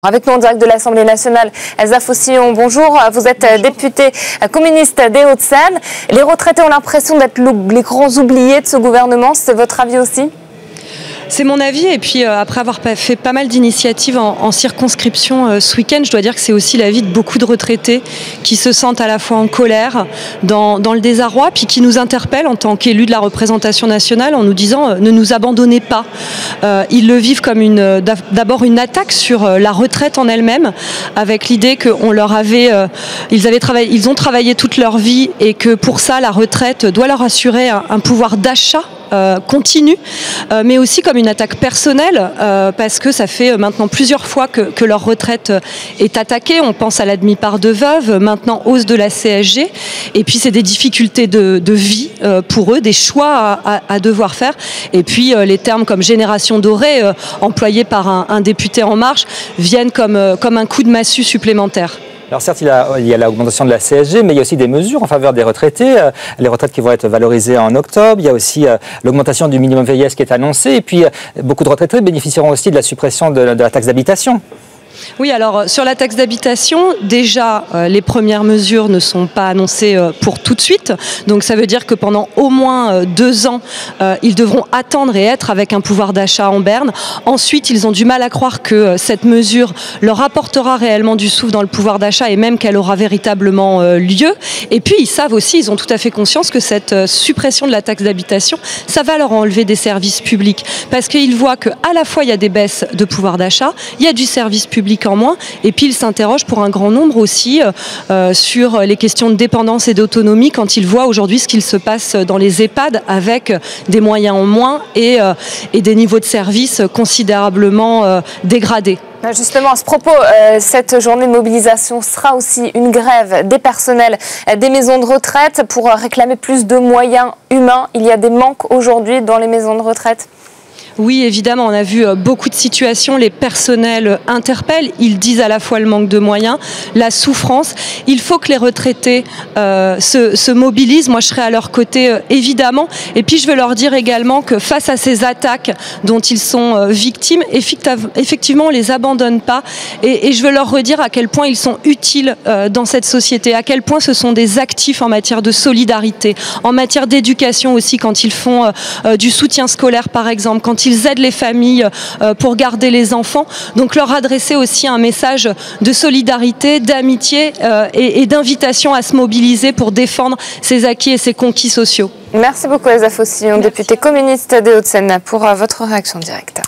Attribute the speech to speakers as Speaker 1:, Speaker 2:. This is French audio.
Speaker 1: Avec nous en direct de l'Assemblée nationale, Elsa Faucillon, bonjour. Vous êtes députée communiste des Hauts-de-Seine. Les retraités ont l'impression d'être les grands oubliés de ce gouvernement. C'est votre avis aussi ?
Speaker 2: C'est mon avis, et puis après avoir fait pas mal d'initiatives en circonscription ce week-end, je dois dire que c'est aussi l'avis de beaucoup de retraités qui se sentent à la fois en colère, dans le désarroi, puis qui nous interpellent en tant qu'élus de la représentation nationale en nous disant ne nous abandonnez pas. Ils le vivent comme d'abord une attaque sur la retraite en elle-même, avec l'idée qu'on leur ils ont travaillé toute leur vie et que pour ça la retraite doit leur assurer un pouvoir d'achat continue, mais aussi comme une attaque personnelle, parce que ça fait maintenant plusieurs fois que leur retraite est attaquée. On pense à la demi-part de veuve, maintenant hausse de la CSG, et puis c'est des difficultés de vie pour eux, des choix à devoir faire, et puis les termes comme génération dorée, employés par un député En Marche, viennent comme un coup de massue supplémentaire.
Speaker 3: Alors certes, il y a l'augmentation de la CSG, mais il y a aussi des mesures en faveur des retraités, les retraites qui vont être valorisées en octobre. Il y a aussi l'augmentation du minimum vieillesse qui est annoncée. Et puis, beaucoup de retraités bénéficieront aussi de la suppression de la taxe d'habitation.
Speaker 2: Oui, alors sur la taxe d'habitation, déjà les premières mesures ne sont pas annoncées pour tout de suite. Donc ça veut dire que pendant au moins 2 ans, ils devront attendre et être avec un pouvoir d'achat en berne. Ensuite, ils ont du mal à croire que cette mesure leur apportera réellement du souffle dans le pouvoir d'achat et même qu'elle aura véritablement lieu. Et puis ils savent aussi, ils ont tout à fait conscience que cette suppression de la taxe d'habitation, ça va leur enlever des services publics. Parce qu'ils voient qu'à la fois il y a des baisses de pouvoir d'achat, il y a du service public en moins, et puis ils s'interrogent pour un grand nombre aussi sur les questions de dépendance et d'autonomie quand ils voient aujourd'hui ce qu'il se passe dans les EHPAD avec des moyens en moins et des niveaux de service considérablement dégradés.
Speaker 1: Justement, à ce propos, cette journée de mobilisation sera aussi une grève des personnels des maisons de retraite pour réclamer plus de moyens humains. Il y a des manques aujourd'hui dans les maisons de retraite.
Speaker 2: Oui, évidemment, on a vu beaucoup de situations, les personnels interpellent, ils disent à la fois le manque de moyens, la souffrance. Il faut que les retraités se mobilisent, moi je serai à leur côté évidemment, et puis je veux leur dire également que face à ces attaques dont ils sont victimes, effectivement on ne les abandonne pas, et je veux leur redire à quel point ils sont utiles dans cette société, à quel point ce sont des actifs en matière de solidarité, en matière d'éducation aussi, quand ils font du soutien scolaire par exemple, quand ils aident les familles pour garder les enfants. Donc leur adresser aussi un message de solidarité, d'amitié et d'invitation à se mobiliser pour défendre ces acquis et ces conquis sociaux.
Speaker 1: Merci beaucoup Elsa Faucillon, députée communiste des Hauts-de-Seine, pour votre réaction directe.